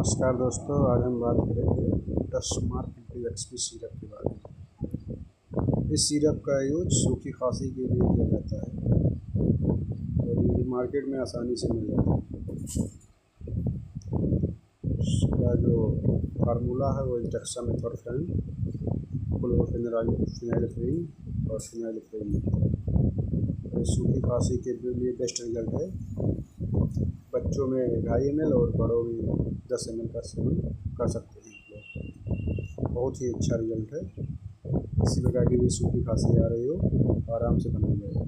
नमस्कार दोस्तों, आज हम बात करेंगे टस्मार्क एंटी-एक्सपी सिरप के बारे में। इस सिरप का यूज सूखी खांसी के लिए किया जाता है और ये मार्केट में आसानी से मिल जाता है। इसका जो फार्मूला है वो डेक्सामेथोर्फेन, क्लोरोफेनिराज़ोल और फेनिलएल्फाइन है। ये सूखी खांसी के लिए बेस्ट रिजल्ट है। बच्चों में 2.5 ml और बड़ों में 10 ml का सेवन कर सकते हैं लोग। बहुत ही अच्छा रिजल्ट है। किसी प्रकार की भी सूखी खांसी आ रही हो आराम से बना जाएगा।